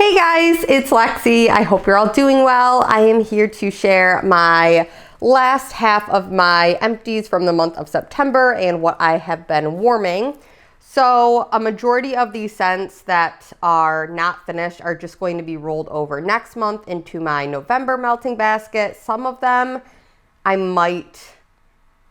Hey guys, it's Lexi. I hope you're all doing well. I am here to share my last half of my empties from the month of September and what I have been warming. So a majority of these scents that are not finished are just going to be rolled over next month into my November melting basket. Some of them I might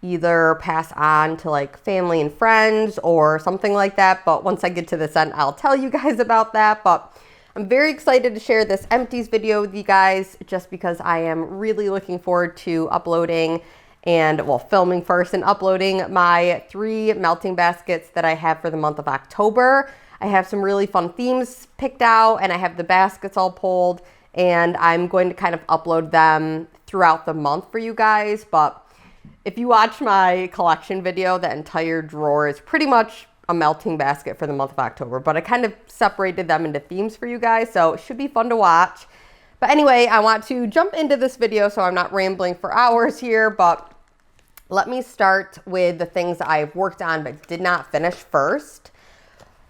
either pass on to like family and friends or something like that. But once I get to the scent, I'll tell you guys about that. But I'm very excited to share this empties video with you guys just because I am really looking forward to uploading and, well, filming first and uploading my 3 melting baskets that I have for the month of October. I have some really fun themes picked out and I have the baskets all pulled and I'm going to kind of upload them throughout the month for you guys. But if you watch my collection video, the entire drawer is pretty much a melting basket for the month of October, but I kind of separated them into themes for you guys, so it should be fun to watch. But anyway, I want to jump into this video so I'm not rambling for hours here, but let me start with the things I've worked on but did not finish first.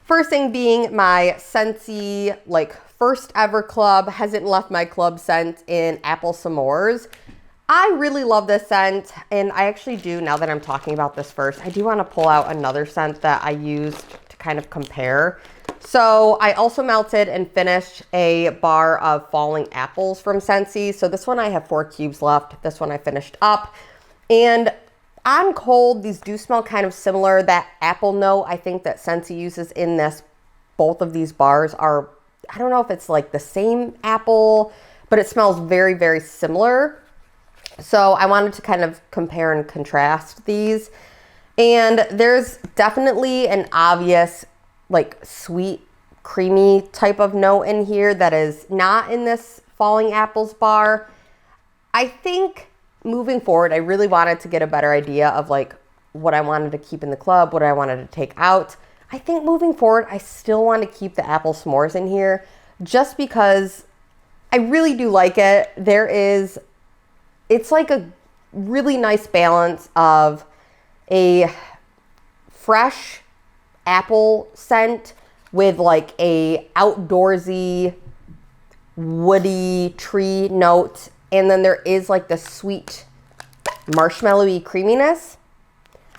First thing being my Scentsy, like, first ever club, hasn't left my club scent in Apple S'mores. I really love this scent, and I actually do, now that I'm talking about this first, I do want to pull out another scent that I used to kind of compare. So I also melted and finished a bar of falling apples from Scentsy. So this one I have 4 cubes left. This one I finished up. And on cold, these do smell kind of similar. That apple note I think that Scentsy uses in both of these bars are, I don't know if it's like the same apple, but it smells very, very similar. So I wanted to kind of compare and contrast these. And there's definitely an obvious, like, sweet, creamy type of note in here that is not in this falling apples bar. I think moving forward, I really wanted to get a better idea of like what I wanted to keep in the club, what I wanted to take out. I think moving forward, I still want to keep the apple s'mores in here just because I really do like it. It's like a really nice balance of a fresh apple scent with like a outdoorsy, woody tree note. And then there is like the sweet marshmallowy creaminess.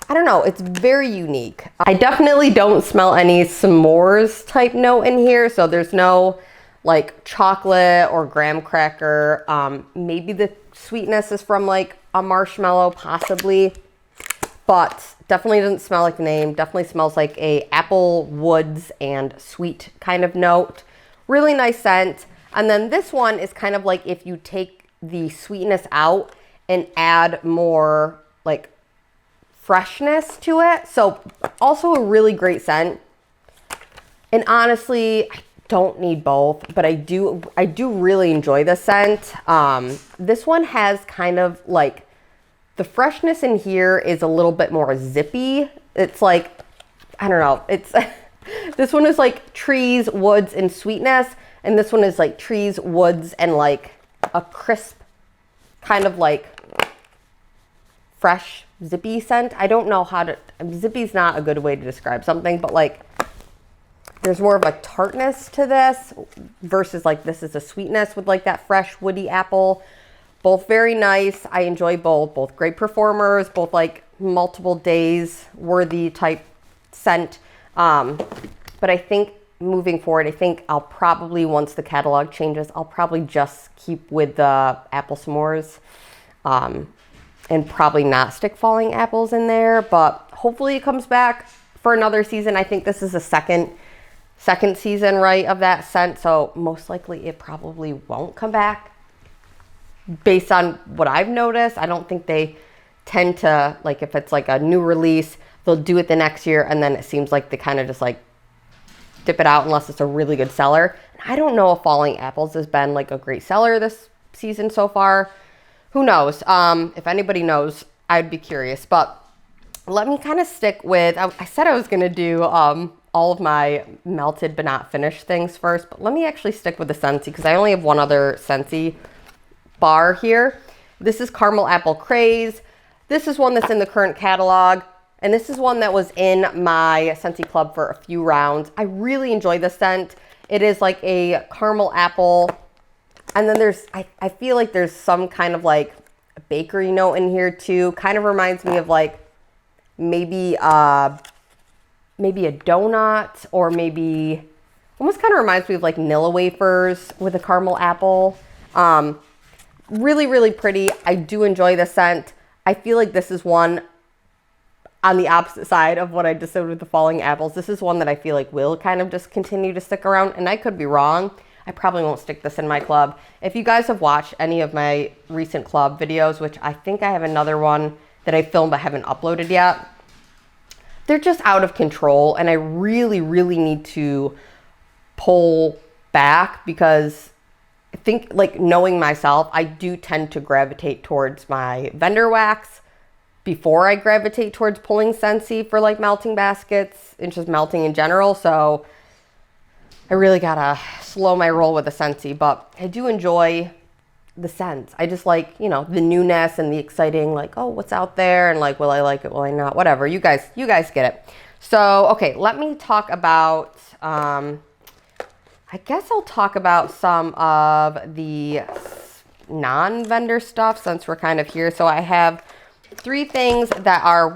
I don't know, it's very unique. I definitely don't smell any s'mores type note in here. So there's no like chocolate or graham cracker. Maybe the sweetness is from like a marshmallow possibly, but definitely doesn't smell like the name. Definitely smells like a apple woods and sweet kind of note. Really nice scent. And then this one is kind of like if you take the sweetness out and add more like freshness to it. So also a really great scent. And honestly, I don't need both, but I do really enjoy the scent. This one has kind of like the freshness in here is a little bit more zippy. It's like, I don't know, it's this one is like trees, woods, and sweetness, and this one is like trees, woods, and like a crisp kind of like fresh zippy scent. I don't know how to, zippy's not a good way to describe something, but like there's more of a tartness to this versus like this is a sweetness with like that fresh woody apple. Both very nice. I enjoy both great performers, both like multiple days worthy type scent. But I think moving forward, I think I'll probably, once the catalog changes, I'll probably just keep with the apple s'mores and probably not stick falling apples in there, but hopefully it comes back for another season. I think this is the second season, right, of that scent, so most likely it probably won't come back based on what I've noticed. I don't think they tend to, like, if it's like a new release, they'll do it the next year and then it seems like they kind of just like dip it out unless it's a really good seller. I don't know if falling apples has been like a great seller this season so far. Who knows? If anybody knows, I'd be curious. But let me kind of stick with, I said I was going to do all of my melted but not finished things first, but let me actually stick with the Scentsy because I only have one other Scentsy bar here. This is Caramel Apple Craze. This is one that's in the current catalog. And this is one that was in my Scentsy Club for a few rounds. I really enjoy this scent. It is like a caramel apple. And then there's, I feel like there's some kind of like bakery note in here too. Kind of reminds me of like maybe a donut, or maybe almost kind of reminds me of like Nilla wafers with a caramel apple. Really, really pretty. I do enjoy the scent. I feel like this is one on the opposite side of what I just said with the falling apples. This is one that I feel like will kind of just continue to stick around, and I could be wrong. I probably won't stick this in my club. If you guys have watched any of my recent club videos, which I think I have another one that I filmed but haven't uploaded yet, they're just out of control, and I really, really need to pull back, because I think, like, knowing myself, I do tend to gravitate towards my vendor wax before I gravitate towards pulling Scentsy for like melting baskets and just melting in general. So I really gotta slow my roll with the Scentsy, but I do enjoy the scents. I just like, you know, the newness and the exciting, like, oh, what's out there, and like, will I like it, will I not, whatever. You guys get it. So, okay, let me talk about, I guess I'll talk about some of the non-vendor stuff since we're kind of here. So I have three things that are,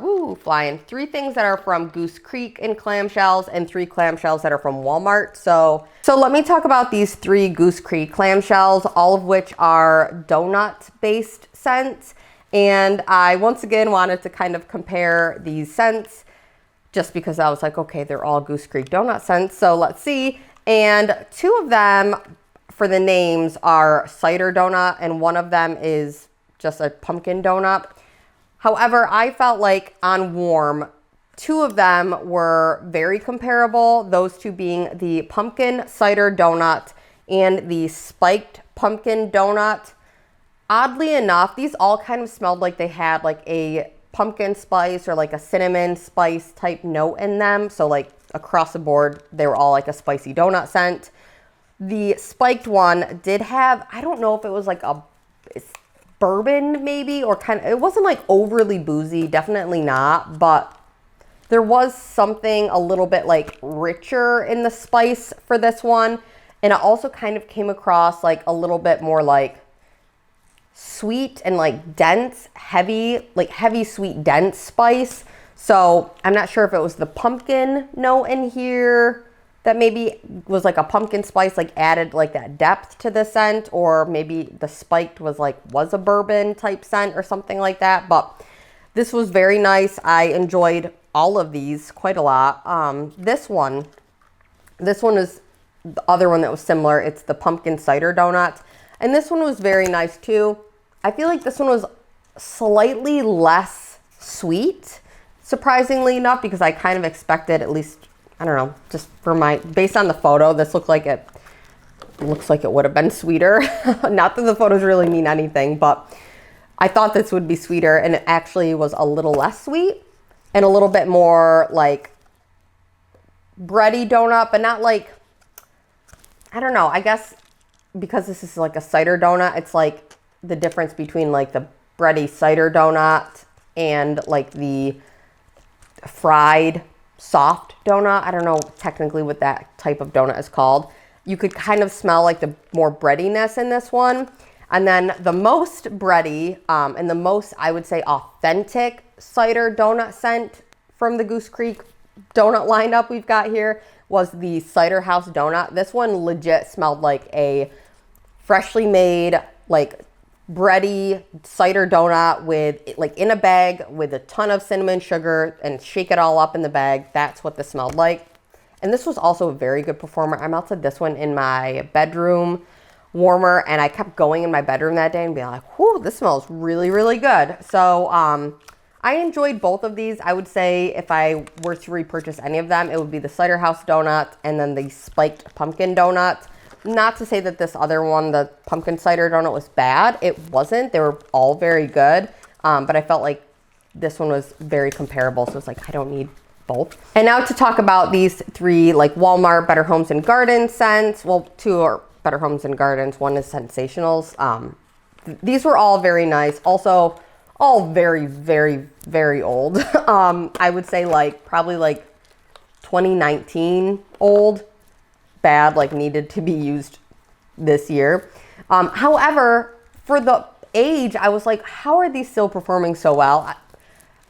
three things that are from Goose Creek in clamshells, and 3 clamshells that are from Walmart. So let me talk about these 3 Goose Creek clamshells, all of which are donut-based scents. And I, once again, wanted to kind of compare these scents just because I was like, okay, they're all Goose Creek donut scents. So let's see. And 2 of them for the names are cider donut, and one of them is just a pumpkin donut. However, I felt like on warm, 2 of them were very comparable, those 2 being the pumpkin cider donut and the spiked pumpkin donut. Oddly enough, these all kind of smelled like they had like a pumpkin spice or like a cinnamon spice type note in them. So like across the board, they were all like a spicy donut scent. The spiked one did have, I don't know if it was like a bourbon maybe, or kind of, it wasn't like overly boozy, definitely not, but there was something a little bit like richer in the spice for this one. And it also kind of came across like a little bit more like sweet and like dense, heavy sweet dense spice. So I'm not sure if it was the pumpkin note in here that maybe was like a pumpkin spice, like added like that depth to the scent, or maybe the spiked was a bourbon type scent or something like that. But this was very nice. I enjoyed all of these quite a lot. This one is the other one that was similar. It's the pumpkin cider donut, and this one was very nice too. I feel like this one was slightly less sweet, surprisingly enough, because I kind of expected, at least, I don't know, just for based on the photo, this looks like it would have been sweeter. Not that the photos really mean anything, but I thought this would be sweeter, and it actually was a little less sweet and a little bit more like bready donut, but not like, I don't know, I guess because this is like a cider donut, it's like the difference between like the bready cider donut and like the fried soft donut. I don't know technically what that type of donut is called. You could kind of smell like the more breadiness in this one. And then the most bready and the most, I would say, authentic cider donut scent from the Goose Creek donut lineup we've got here was the Cider House donut. This one legit smelled like a freshly made, like bready cider donut with like in a bag with a ton of cinnamon sugar, and shake it all up in the bag. That's what this smelled like. And this was also a very good performer. I melted this one in my bedroom warmer, and I kept going in my bedroom that day and being like, whoo, this smells really, really good. So I enjoyed both of these. I would say if I were to repurchase any of them, it would be the Cider House donut and then the spiked pumpkin donut. Not to say that this other one, the pumpkin cider donut, was bad. It wasn't. They were all very good. But I felt like this one was very comparable. So it's like, I don't need both. And now to talk about these 3 like Walmart Better Homes and Gardens scents. Well, 2 are Better Homes and Gardens. One is Sensationals. These were all very nice. Also, all very, very, very old. I would say like probably like 2019 old. bad, like needed to be used this year. However, for the age, I was like, how are these still performing so well?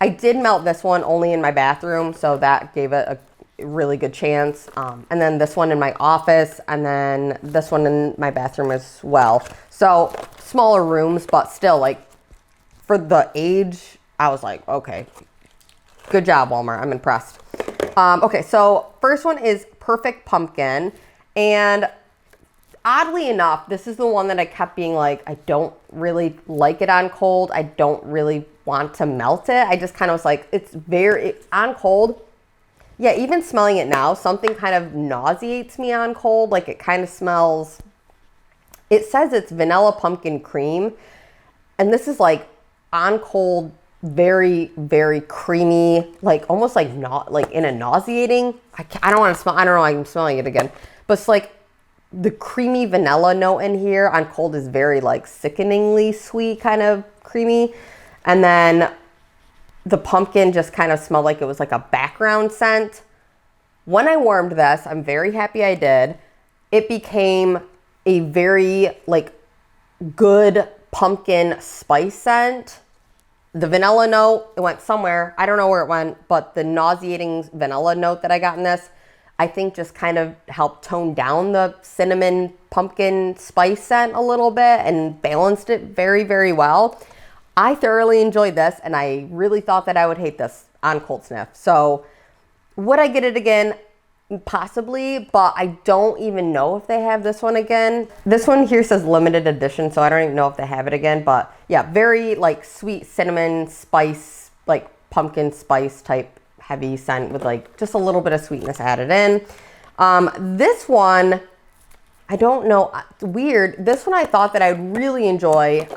I did melt this one only in my bathroom, so that gave it a really good chance. And then this one in my office, and then this one in my bathroom as well. So smaller rooms, but still, like, for the age, I was like, okay, good job, Walmart. I'm impressed. Okay, so first one is Perfect Pumpkin. And oddly enough, this is the one that I kept being like, I don't really like it on cold. I don't really want to melt it. I just kind of was like, it's on cold. Yeah, even smelling it now, something kind of nauseates me on cold. Like it kind of smells, it says it's vanilla pumpkin cream. And this is like on cold, very, very creamy, like almost like not like in a nauseating. I don't want to smell, I don't know why I'm smelling it again, but it's like the creamy vanilla note in here on cold is very like sickeningly sweet, kind of creamy. And then the pumpkin just kind of smelled like it was like a background scent. When I warmed this, I'm very happy I did. It became a very like good pumpkin spice scent. The vanilla note, it went somewhere. I don't know where it went, but the nauseating vanilla note that I got in this, I think just kind of helped tone down the cinnamon pumpkin spice scent a little bit and balanced it very, very well. I thoroughly enjoyed this, and I really thought that I would hate this on cold sniff. So would I get it again? Possibly, but I don't even know if they have this one again. This one here says limited edition, so I don't even know if they have it again. But yeah, very like sweet cinnamon spice, like pumpkin spice type heavy scent with like just a little bit of sweetness added in. This one, I don't know, weird. This one I thought that I'd really enjoy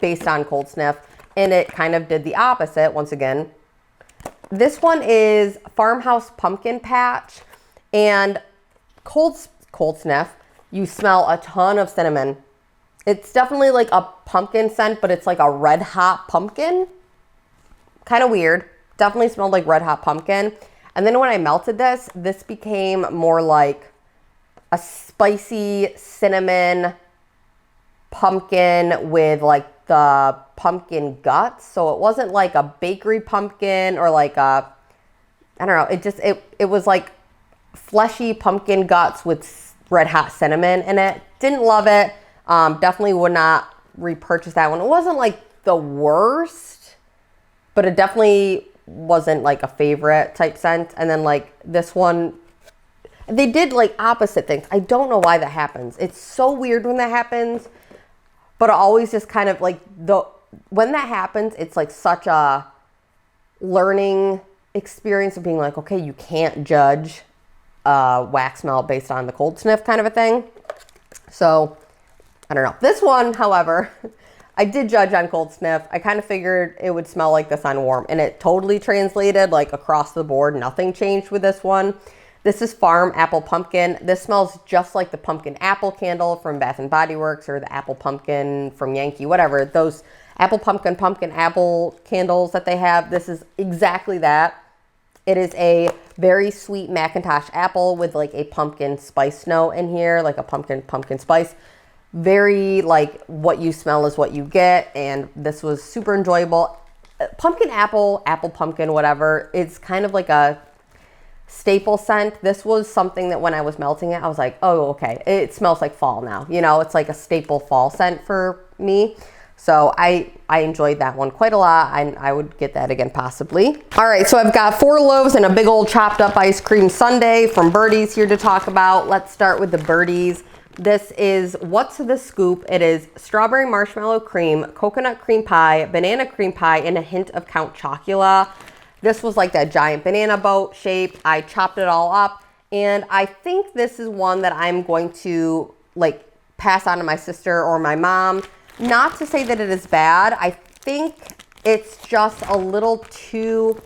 based on cold sniff, and it kind of did the opposite once again. This one is Farmhouse Pumpkin Patch. And cold sniff, you smell a ton of cinnamon. It's definitely like a pumpkin scent, but it's like a red hot pumpkin. Kind of weird. Definitely smelled like red hot pumpkin. And then when I melted this became more like a spicy cinnamon pumpkin with like the pumpkin guts. So it wasn't like a bakery pumpkin or like a, I don't know. It was like fleshy pumpkin guts with red hot cinnamon in it. Didn't love it. Definitely would not repurchase that one. It wasn't like the worst, but it definitely wasn't like a favorite type scent. And then like this one, they did like opposite things. I don't know why that happens. It's so weird when that happens, but it always just kind of like when that happens, it's like such a learning experience of being like, okay, you can't judge wax melt based on the cold sniff kind of a thing. So I don't know. This one, however, I did judge on cold sniff. I kind of figured it would smell like this on warm, and it totally translated like across the board. Nothing changed with this one. This is Farm Apple Pumpkin. This smells just like the pumpkin apple candle from Bath and Body Works or the apple pumpkin from Yankee, whatever. Those apple pumpkin apple candles that they have. This is exactly that. It is a very sweet Macintosh apple with like a pumpkin spice note in here, like a pumpkin spice. Very like what you smell is what you get, and this was super enjoyable. Pumpkin apple pumpkin, whatever. It's kind of like a staple scent. This was something that when I was melting it, I was like, oh, okay, it smells like fall now. You know, it's like a staple fall scent for me. So I enjoyed that one quite a lot. I would get that again possibly. All right, so I've got 4 loaves and a big old chopped up ice cream sundae from Birdies here to talk about. Let's start with the Birdies. This is What's the Scoop? It is strawberry marshmallow cream, coconut cream pie, banana cream pie, and a hint of Count Chocula. This was like that giant banana boat shape. I chopped it all up, and I think this is one that I'm going to like pass on to my sister or my mom. Not to say that it is bad. I think it's just a little bit too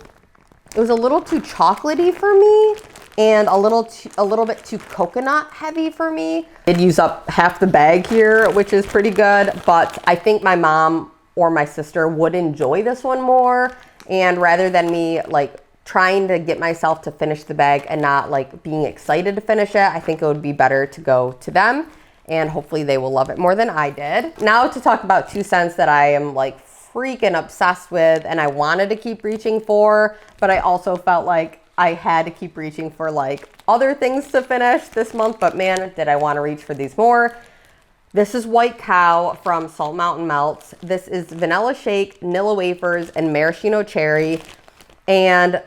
chocolatey for me, and a little bit too coconut heavy for me. Did use up half the bag here, which is pretty good, but I think my mom or my sister would enjoy this one more. And rather than me like trying to get myself to finish the bag and not like being excited to finish it, I think it would be better to go to them, and hopefully they will love it more than I did. Now to talk about 2 scents that I am like freaking obsessed with and I wanted to keep reaching for, but I also felt like I had to keep reaching for like other things to finish this month, but man, did I want to reach for these more. This is White Cow from Salt Mountain Melts. This is vanilla shake, vanilla wafers, and maraschino cherry. And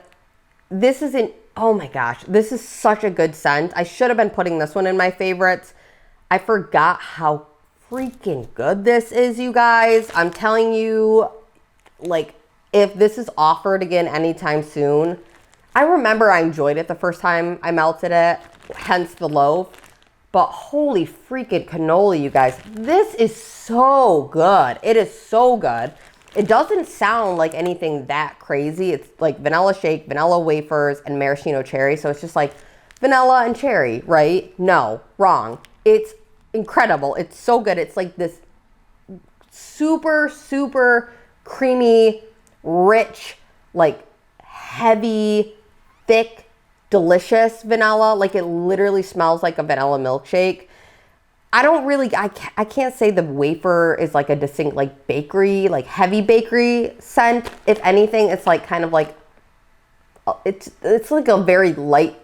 this is oh my gosh, this is such a good scent. I should have been putting this one in my favorites. I forgot how freaking good this is, you guys. I'm telling you, like, if this is offered again anytime soon, I remember I enjoyed it the first time I melted it, hence the loaf. But holy freaking cannoli, you guys. This is so good. It is so good. It doesn't sound like anything that crazy. It's like vanilla shake, vanilla wafers, and maraschino cherry. So it's just like vanilla and cherry, right? No, wrong. It's incredible. It's so good. It's like this super, super creamy, rich, like heavy, thick, delicious vanilla. Like it literally smells like a vanilla milkshake. I can't say the wafer is like a distinct like bakery, like heavy bakery scent. If anything, it's like kind of like, it's like a very light,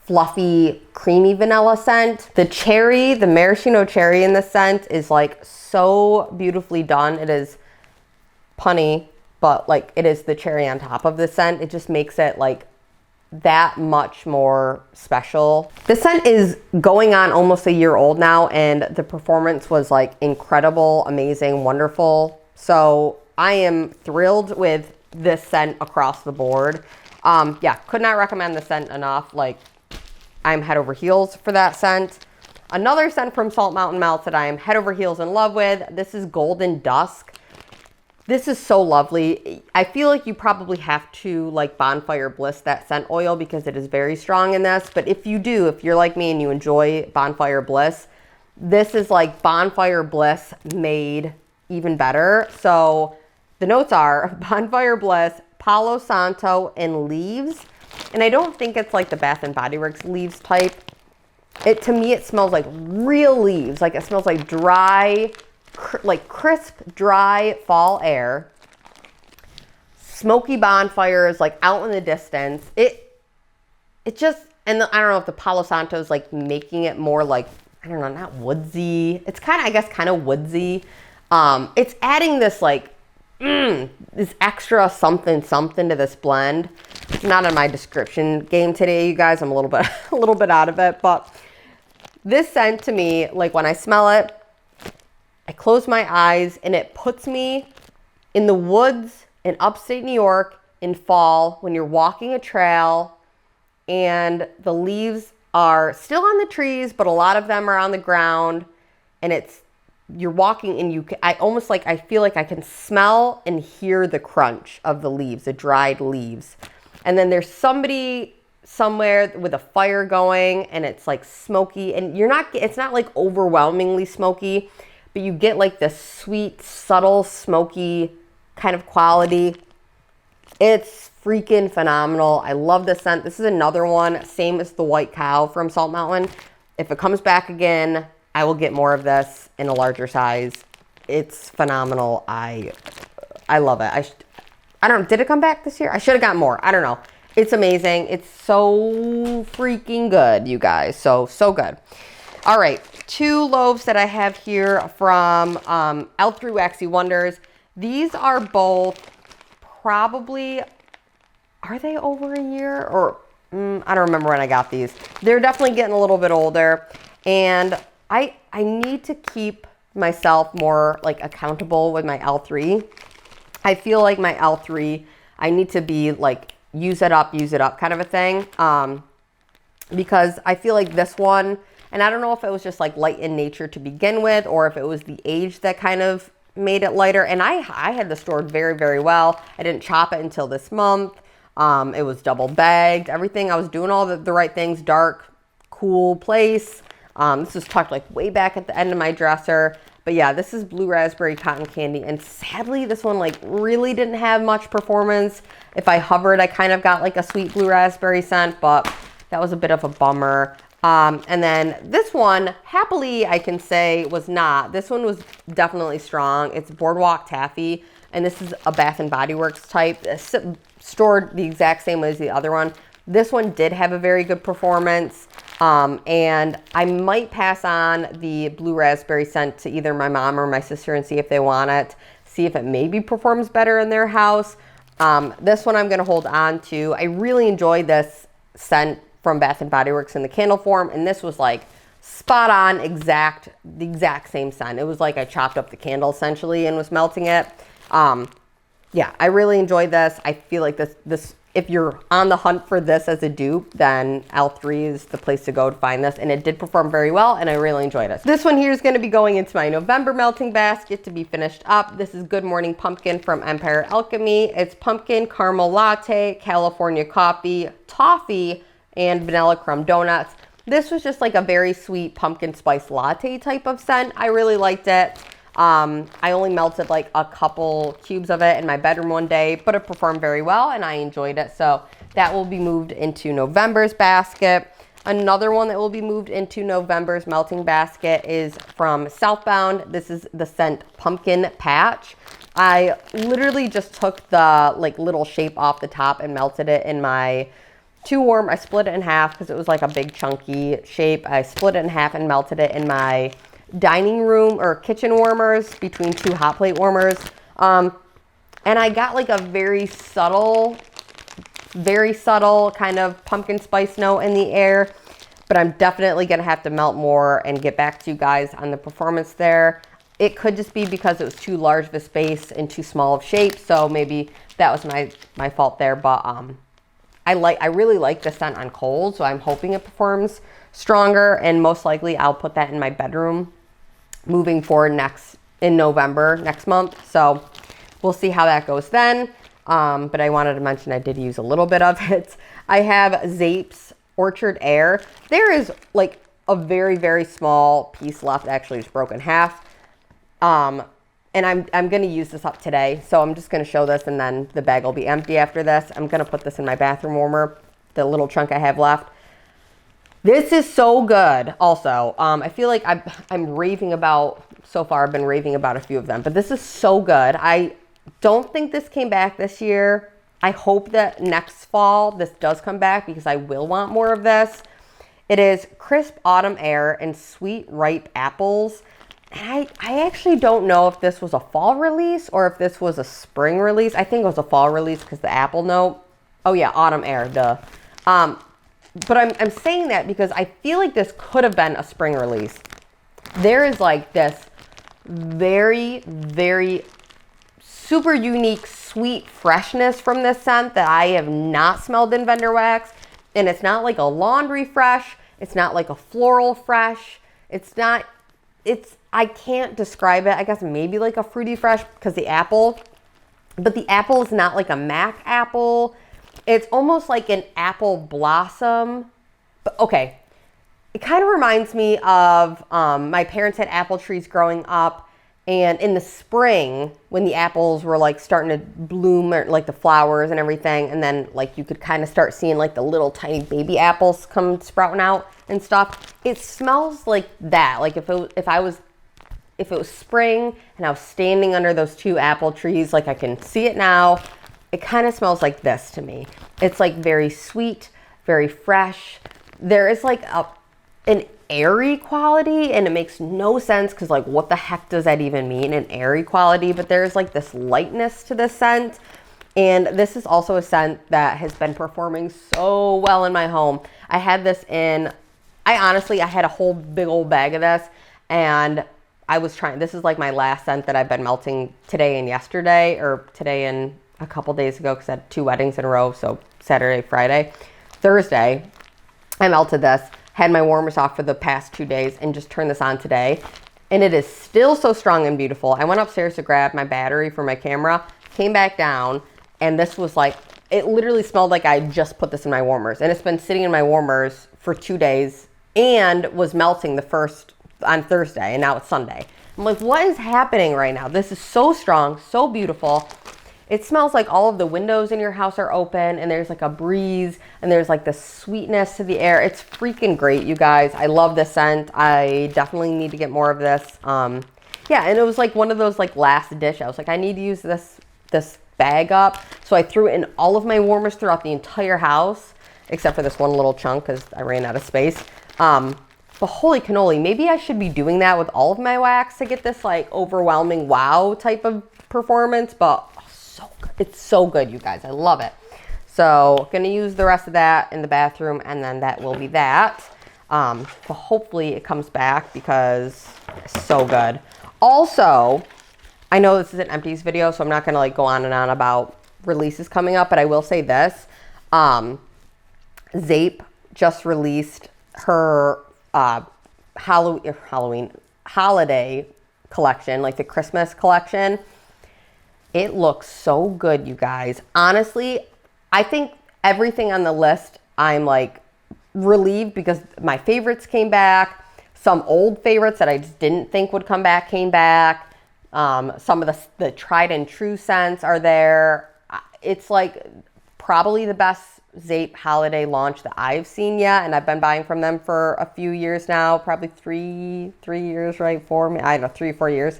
fluffy, creamy vanilla scent. The cherry, the maraschino cherry in the scent is like so beautifully done. It is punny, but like it is the cherry on top of the scent. It just makes it like that much more special. This scent is going on almost a year old now, and the performance was like incredible, amazing, wonderful. So I am thrilled with this scent across the board. Yeah, could not recommend the scent enough. Like, I'm head over heels for that scent. Another scent from Salt Mountain Melts that I am head over heels in love with. This is Golden Dusk. This is so lovely. I feel like you probably have to like Bonfire Bliss that scent oil because it is very strong in this. But if you do, if you're like me and you enjoy Bonfire Bliss, this is like Bonfire Bliss made even better. So the notes are Bonfire Bliss, Palo Santo, and leaves. And I don't think it's like the Bath and Body Works leaves type. To me, it smells like real leaves. Like it smells like dry, like crisp, dry fall air. Smoky bonfires like out in the distance. It just, and I don't know if the Palo Santo is like making it more like, I don't know, not woodsy. It's kind of, I guess, kind of woodsy. It's adding this like, this extra something to this blend. Not in my description game today, you guys. I'm a little bit out of it, but this scent to me, like when I smell it, I close my eyes and it puts me in the woods in upstate New York in fall when you're walking a trail and the leaves are still on the trees, but a lot of them are on the ground, and you're walking and I feel like I can smell and hear the crunch of the leaves, the dried leaves. And then there's somebody somewhere with a fire going and it's like smoky, and it's not like overwhelmingly smoky, but you get like this sweet, subtle, smoky kind of quality. It's freaking phenomenal. I love this scent. This is another one, same as the White Cow from Salt Mountain. If it comes back again, I will get more of this in a larger size. It's phenomenal. I love it. I don't know, did it come back this year? I should have got more. I don't know. It's amazing. It's so freaking good, you guys. So good. All right, 2 loaves that I have here from L3 Waxy Wonders. These are both probably, are they over a year? Or I don't remember when I got these. They're definitely getting a little bit older. And I need to keep myself more like accountable with my L3. I feel like my L3, I need to be like, use it up kind of a thing. Because I feel like this one, and I don't know if it was just like light in nature to begin with, or if it was the age that kind of made it lighter. And I had this stored very, very well. I didn't chop it until this month. It was double bagged, everything. I was doing all the right things, dark, cool place. This was tucked like way back at the end of my dresser. But yeah, this is Blue Raspberry Cotton Candy. And sadly, this one like really didn't have much performance. If I hovered, I kind of got like a sweet blue raspberry scent, but that was a bit of a bummer. And then this one, happily, I can say was not. This one was definitely strong. It's Boardwalk Taffy, and this is a Bath & Body Works type. It's stored the exact same way as the other one. This one did have a very good performance, and I might pass on the blue raspberry scent to either my mom or my sister and see if they want it, see if it maybe performs better in their house. This one I'm going to hold on to. I really enjoyed this scent from Bath & Body Works in the candle form, and this was like spot on, the exact same scent. It was like I chopped up the candle essentially and was melting it. Yeah, I really enjoyed this. I feel like this if you're on the hunt for this as a dupe, then L3 is the place to go to find this, and it did perform very well, and I really enjoyed it. This one here is going to be going into my November melting basket to be finished up. This is Good Morning Pumpkin from Empire Alchemy. It's pumpkin caramel latte, California coffee, toffee, and vanilla crumb donuts. This was just like a very sweet pumpkin spice latte type of scent. I really liked it. I only melted like a couple cubes of it in my bedroom one day, but it performed very well and I enjoyed it. So that will be moved into November's basket. Another one that will be moved into November's melting basket is from Southbound. This is the scent Pumpkin Patch. I literally just took the like little shape off the top and melted it in my Too Warm. I split it in half because it was like a big chunky shape. I split it in half and melted it in my dining room or kitchen warmers between two hot plate warmers. And I got like a very subtle kind of pumpkin spice note in the air, but I'm definitely gonna have to melt more and get back to you guys on the performance there. It could just be because it was too large of a space and too small of shape, so maybe that was my fault there, but I really like the scent on cold, so I'm hoping it performs stronger, and most likely I'll put that in my bedroom moving forward in November next month. So we'll see how that goes then. But I wanted to mention I did use a little bit of it. I have Zape's Orchard Air. There is like a very, very small piece left. Actually, it's broken in half. And I'm going to use this up today. So I'm just going to show this, and then the bag will be empty after this. I'm going to put this in my bathroom warmer, the little chunk I have left. This is so good also. I feel like I'm raving about, so far I've been raving about a few of them, but this is so good. I don't think this came back this year. I hope that next fall this does come back because I will want more of this. It is Crisp Autumn Air and Sweet Ripe Apples. I actually don't know if this was a fall release or if this was a spring release. I think it was a fall release because the apple note. Oh yeah, Autumn Air, duh. But I'm saying that because I feel like this could have been a spring release. There is like this very, very super unique sweet freshness from this scent that I have not smelled in Vendor Wax. And it's not like a laundry fresh. It's not like a floral fresh. I can't describe it. I guess maybe like a fruity fresh because the apple. But the apple is not like a Mac apple. It's almost like an apple blossom. But okay, it kind of reminds me of my parents had apple trees growing up, and in the spring when the apples were like starting to bloom, or like the flowers and everything, and then like you could kind of start seeing like the little tiny baby apples come sprouting out and stuff. It smells like that. Like if it was spring and I was standing under those two apple trees, like I can see it now. It kind of smells like this to me. It's like very sweet, very fresh. There is like an airy quality, and it makes no sense because like what the heck does that even mean, an airy quality? But there's like this lightness to this scent. And this is also a scent that has been performing so well in my home. I had this I had a whole big old bag of this, and this is like my last scent that I've been melting today and yesterday, or today and a couple days ago because I had 2 weddings in a row, so Saturday, Friday. Thursday, I melted this, had my warmers off for the past 2 days, and just turned this on today. And it is still so strong and beautiful. I went upstairs to grab my battery for my camera, came back down, and this was like, it literally smelled like I just put this in my warmers. And it's been sitting in my warmers for 2 days and was melting the first on Thursday, and now it's Sunday. I'm I'm like, what is happening right now? This is so strong, so beautiful. It smells like all of the windows in your house are open and there's like a breeze and there's like this sweetness to the air. It's freaking great, you guys. I love this scent. I definitely need to get more of this. Yeah, and it was like one of those like last dish. I was like, I need to use this bag up. So I threw it in all of my warmers throughout the entire house, except for this one little chunk because I ran out of space. But holy cannoli, maybe I should be doing that with all of my wax to get this like overwhelming wow type of performance. But so good. It's so good, you guys. I love it. So gonna use the rest of that in the bathroom, and then that will be that. But hopefully it comes back because it's so good. Also, I know this is an Empties video, so I'm not gonna like go on and on about releases coming up, but I will say this. Zape just released her holiday collection, like the Christmas collection. It looks so good, you guys. Honestly, I think everything on the list, I'm like relieved because my favorites came back. Some old favorites that I just didn't think would come back came back. Some of the tried and true scents are there. It's like probably the best Zape holiday launch that I've seen yet, and I've been buying from them for a few years now, probably three years, right? 4, I don't know, 3 or 4 years.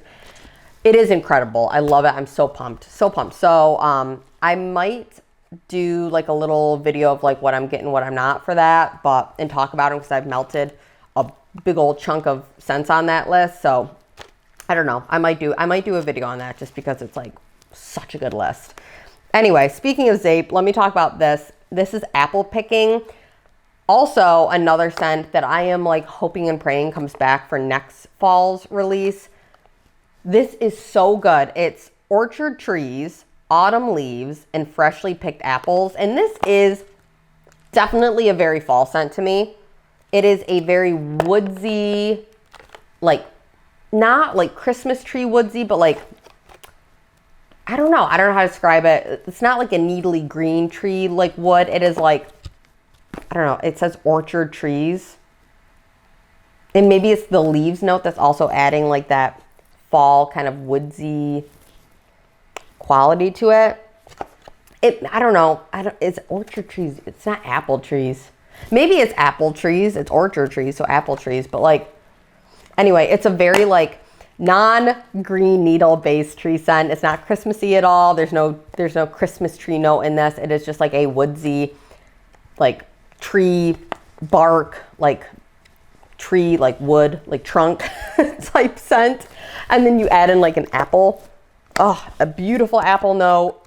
It is incredible. I love it. I'm so pumped, so pumped. So I might do like a little video of like what I'm getting, what I'm not for that, but and talk about them because I've melted a big old chunk of scents on that list. So I don't know. I might do a video on that just because it's like such a good list. Anyway, speaking of Zape, let me talk about this. This is Apple Picking. Also, another scent that I am like hoping and praying comes back for next fall's release. This is so good. It's orchard trees, autumn leaves, and freshly picked apples. And this is definitely a very fall scent to me. It is a very woodsy, like not like Christmas tree woodsy, but like, I don't know how to describe it. It's not like a needly green tree like wood. It is like, I don't know, it says orchard trees. And maybe it's the leaves note that's also adding like that fall kind of woodsy quality to it. I don't know. It's orchard trees. It's not apple trees. Maybe it's apple trees. It's orchard trees, so apple trees. But like, anyway, it's a very like non-green needle based tree scent. It's not Christmassy at all. There's no Christmas tree note in this. It is just like a woodsy, like tree bark, like tree, like wood, like trunk type scent. And then you add in like an apple. Oh, a beautiful apple note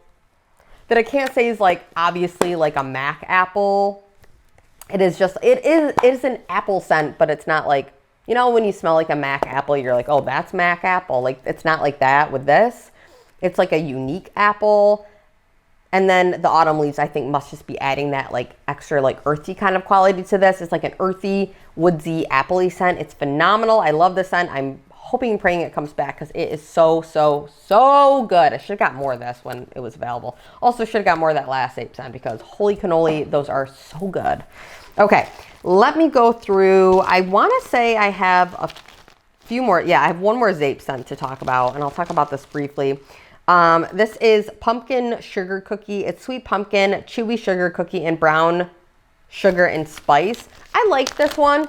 that I can't say is like obviously like a Mac apple. It is an apple scent, but it's not like, you know, when you smell like a Mac apple, you're like, oh, that's Mac apple. Like, it's not like that with this. It's like a unique apple. And then the autumn leaves, I think, must just be adding that like extra like earthy kind of quality to this. It's like an earthy, woodsy, appley scent. It's phenomenal. I love this scent. I'm hoping and praying it comes back because it is so, so, so good. I should have got more of this when it was available. Also should have got more of that last Zape scent because holy cannoli, those are so good. Okay, let me go through. I want to say I have a few more. Yeah, I have one more Zape scent to talk about, and I'll talk about this briefly. This is pumpkin sugar cookie. It's sweet pumpkin, chewy sugar cookie, and brown sugar and spice. I like this one.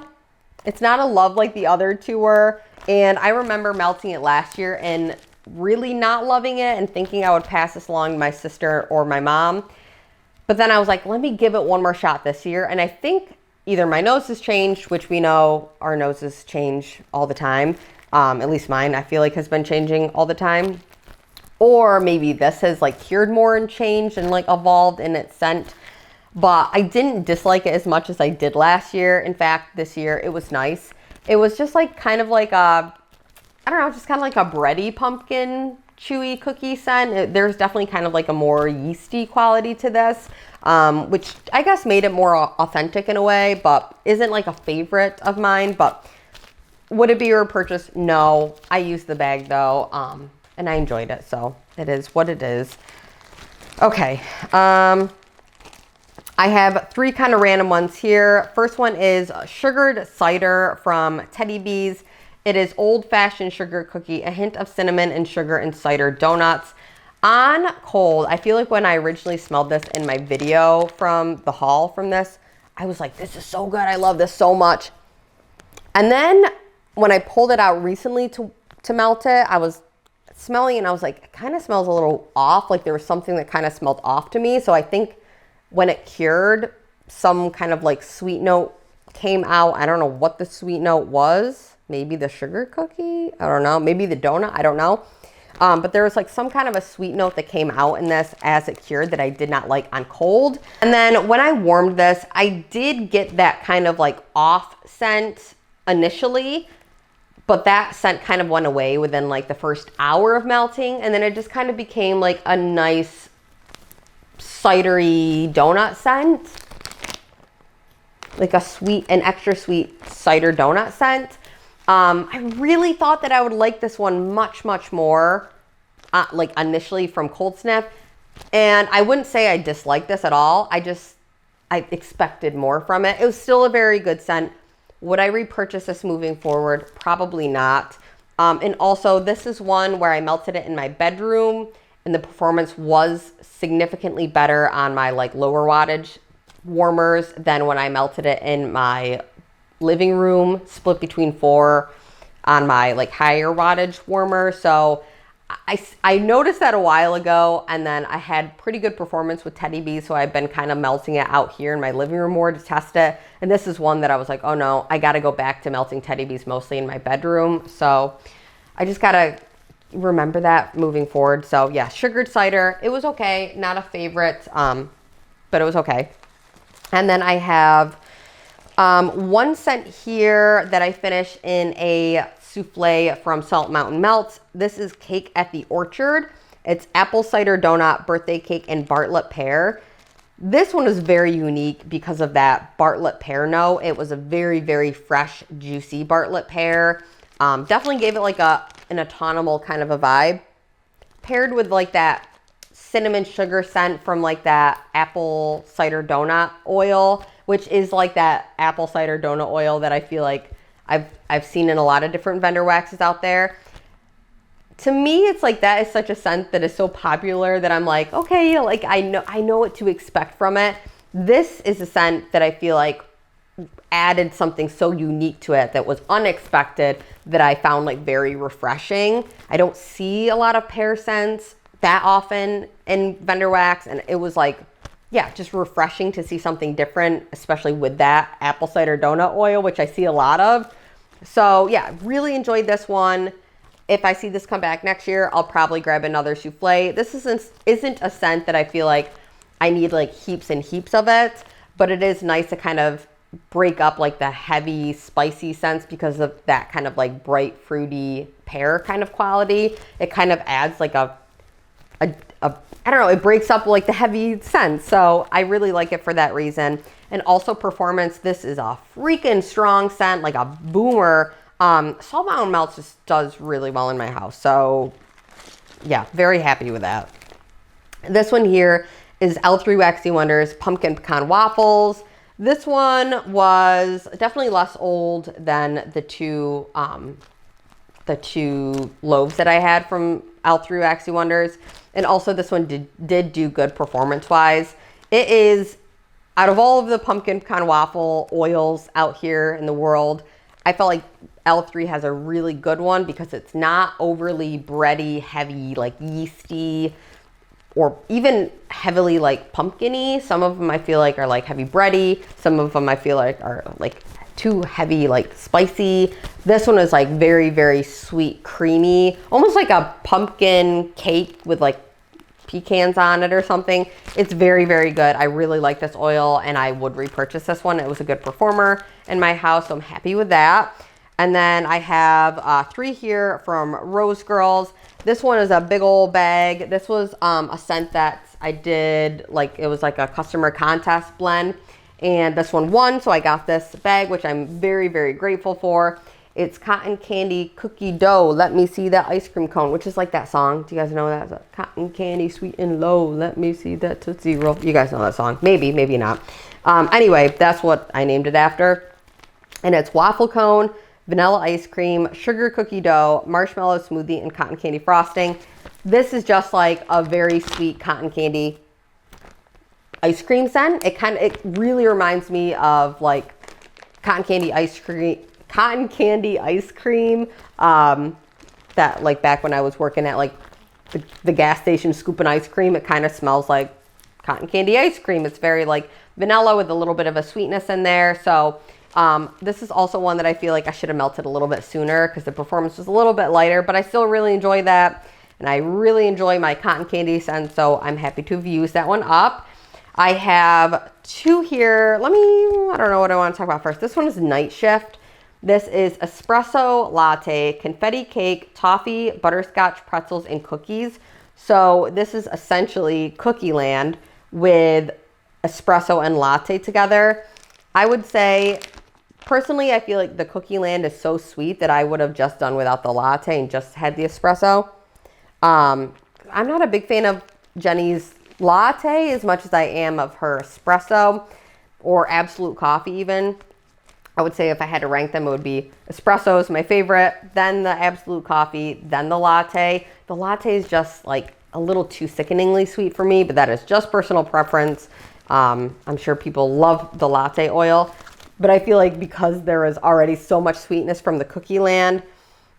It's not a love like the other two were. And I remember melting it last year and really not loving it and thinking I would pass this along to my sister or my mom. But then I was like, let me give it one more shot this year. And I think either my nose has changed, which we know our noses change all the time. At least mine, I feel like, has been changing all the time. Or maybe this has like cured more and changed and like evolved in its scent. But I didn't dislike it as much as I did last year. In fact, this year it was nice. It was just like kind of like a, I don't know, just kind of like a bready pumpkin chewy cookie scent. There's definitely kind of like a more yeasty quality to this, which I guess made it more authentic in a way, but isn't like a favorite of mine. But would it be a purchase? No. I used the bag though, and I enjoyed it, so it is what it is. Okay. I have 3 kind of random ones here. First one is sugared cider from Teddy Bees. It is Old Fashioned Sugar Cookie, a hint of cinnamon and sugar and cider donuts. On cold, I feel like when I originally smelled this in my video from the haul from this, I was like, this is so good. I love this so much. And then when I pulled it out recently to melt it, I was smelling and I was like, it kind of smells a little off. Like there was something that kind of smelled off to me. So I think when it cured, some kind of like sweet note came out. I don't know what the sweet note was. Maybe the sugar cookie. I don't know. Maybe the donut. I don't know. But there was like some kind of a sweet note that came out in this as it cured that I did not like on cold. And then when I warmed this, I did get that kind of like off scent initially, but that scent kind of went away within like the first hour of melting. And then it just kind of became like a nice cidery donut scent, like an extra sweet cider donut scent. I really thought that I would like this one much, much more, like initially from Cold Sniff. And I wouldn't say I disliked this at all. I expected more from it. It was still a very good scent. Would I repurchase this moving forward? Probably not. And also this is one where I melted it in my bedroom and the performance was significantly better on my like lower wattage warmers than when I melted it in my living room, split between 4 on my like higher wattage warmer. So I noticed that a while ago, and then I had pretty good performance with Teddy Bees, so I've been kind of melting it out here in my living room more to test it. And this is one that I was like, oh no, I got to go back to melting Teddy Bees mostly in my bedroom. So I just got to remember that moving forward. So yeah, sugared cider, it was okay. Not a favorite, but it was okay. And then I have one scent here that I finished in a souffle from Salt Mountain Melts. This is Cake at the Orchard. It's apple cider donut, birthday cake, and Bartlett pear. This one is very unique because of that Bartlett pear note. It was a very, very fresh, juicy Bartlett pear. Definitely gave it like an autumnal kind of a vibe, paired with like that cinnamon sugar scent from like that apple cider donut oil, which is like that apple cider donut oil that I feel like I've seen in a lot of different vendor waxes out there. To me, it's like that is such a scent that is so popular that I'm like, okay, you know, like I know what to expect from it. This is a scent that I feel like added something so unique to it that was unexpected that I found like very refreshing. I don't see a lot of pear scents that often in vendor wax, and it was like, yeah, just refreshing to see something different, especially with that apple cider donut oil, which I see a lot of. So yeah, really enjoyed this one. If I see this come back next year, I'll probably grab another souffle. This isn't a scent that I feel like I need like heaps and heaps of it, but it is nice to kind of break up like the heavy spicy scents because of that kind of like bright fruity pear kind of quality. It kind of adds like a I don't know, it breaks up like the heavy scents. So I really like it for that reason. And also performance, this is a freaking strong scent, like a boomer. Salt Mountain Melts just does really well in my house. So yeah, very happy with that. This one here is L3 Waxy Wonders Pumpkin Pecan Waffles. This one was definitely less old than the two loaves that I had from L3 Waxy Wonders. And also this one did do good performance-wise. It is, out of all of the pumpkin pecan waffle oils out here in the world, I felt like L3 has a really good one because it's not overly bready, heavy, like yeasty, or even heavily like pumpkin-y. Some of them I feel like are like heavy bready. Some of them I feel like are like too heavy, like spicy. This one is like very, very sweet, creamy, almost like a pumpkin cake with like pecans on it or something. It's very, very good. I really like this oil and I would repurchase this one. It was a good performer in my house, so I'm happy with that. And then I have 3 here from Rose Girls. This one is a big old bag. This was a scent that I did, like it was like a customer contest blend. And this one won, so I got this bag, which I'm very, very grateful for. It's Cotton Candy Cookie Dough. Let me see that ice cream cone, which is like that song. Do you guys know that? It's Cotton Candy Sweet and Low. Let me see that Tootsie Roll. You guys know that song. Maybe, maybe not. Anyway, that's what I named it after. And it's waffle cone, vanilla ice cream, sugar cookie dough, marshmallow smoothie, and cotton candy frosting. This is just like a very sweet cotton candy ice cream scent. It really reminds me of like cotton candy ice cream that like back when I was working at like the gas station scooping ice cream. It kind of smells like cotton candy ice cream. It's very like vanilla with a little bit of a sweetness in there. So this is also one that I feel like I should have melted a little bit sooner because the performance was a little bit lighter, but I still really enjoy that. And I really enjoy my cotton candy scent, so I'm happy to have used that one up. I have two here. I don't know what I want to talk about first. This one is Night Shift. This is espresso latte, confetti cake, toffee, butterscotch, pretzels, and cookies. So this is essentially Cookie Land with espresso and latte together. I would say, personally, I feel like the Cookie Land is so sweet that I would have just done without the latte and just had the espresso. I'm not a big fan of Jenny's latte as much as I am of her espresso or Absolute Coffee even. I would say if I had to rank them, it would be espresso is my favorite, then the Absolute Coffee, then the latte. The latte is just like a little too sickeningly sweet for me, but that is just personal preference. I'm sure people love the latte oil, but I feel like because there is already so much sweetness from the Cookie Land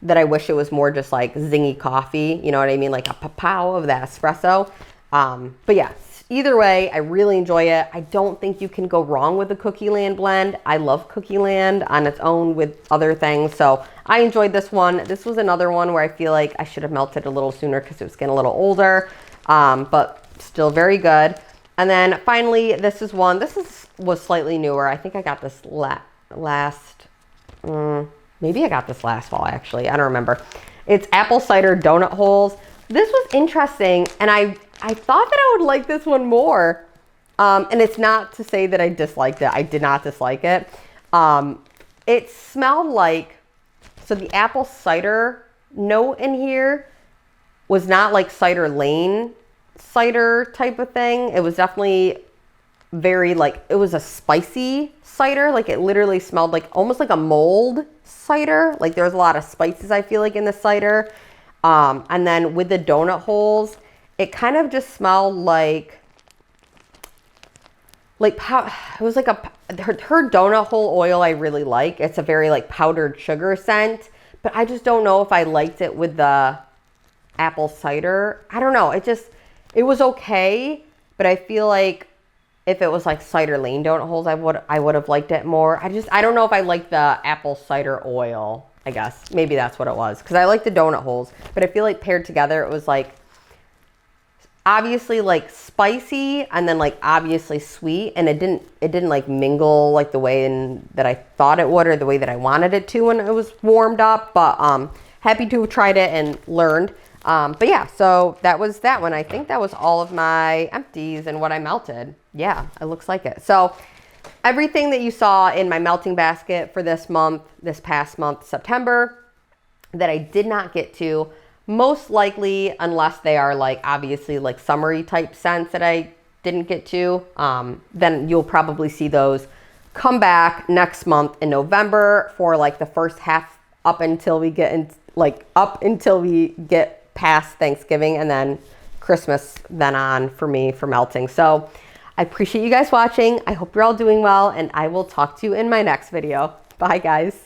that I wish it was more just like zingy coffee, you know what I mean? Like a pow of that espresso. But yeah, either way, I really enjoy it. I don't think you can go wrong with the Cookie Land blend. I love Cookie Land on its own with other things. So I enjoyed this one. This was another one where I feel like I should have melted a little sooner because it was getting a little older, but still very good. And then finally, this was slightly newer. I think I got this maybe I got this last fall actually. I don't remember. It's apple cider donut holes. This was interesting, and I thought that I would like this one more. And it's not to say that I disliked it. I did not dislike it. It smelled like, so the apple cider note in here was not like Cider Lane cider type of thing. It was definitely very like, it was a spicy cider. Like it literally smelled like almost like a mold cider. Like there was a lot of spices I feel like in the cider. And then with the donut holes, it kind of just smelled like it was like her donut hole oil I really like. It's a very like powdered sugar scent, but I just don't know if I liked it with the apple cider. I don't know. It was okay, but I feel like if it was like Cider Lane donut holes, I would have liked it more. I don't know if I like the apple cider oil, I guess. Maybe that's what it was, because I like the donut holes, but I feel like paired together, it was like obviously like spicy and then like obviously sweet, and it didn't like mingle like the way that I thought it would or the way that I wanted it to when it was warmed up. But happy to have tried it and learned. But yeah, so that was that one. I think that was all of my empties and what I melted. Yeah, it looks like it. So everything that you saw in my melting basket for this past month, September, that I did not get to, most likely, unless they are like obviously like summery type scents that I didn't get to, then you'll probably see those come back next month in November for like the first half up until we get past Thanksgiving, and then Christmas then on for me for melting. So I appreciate you guys watching. I hope you're all doing well, and I will talk to you in my next video. Bye guys.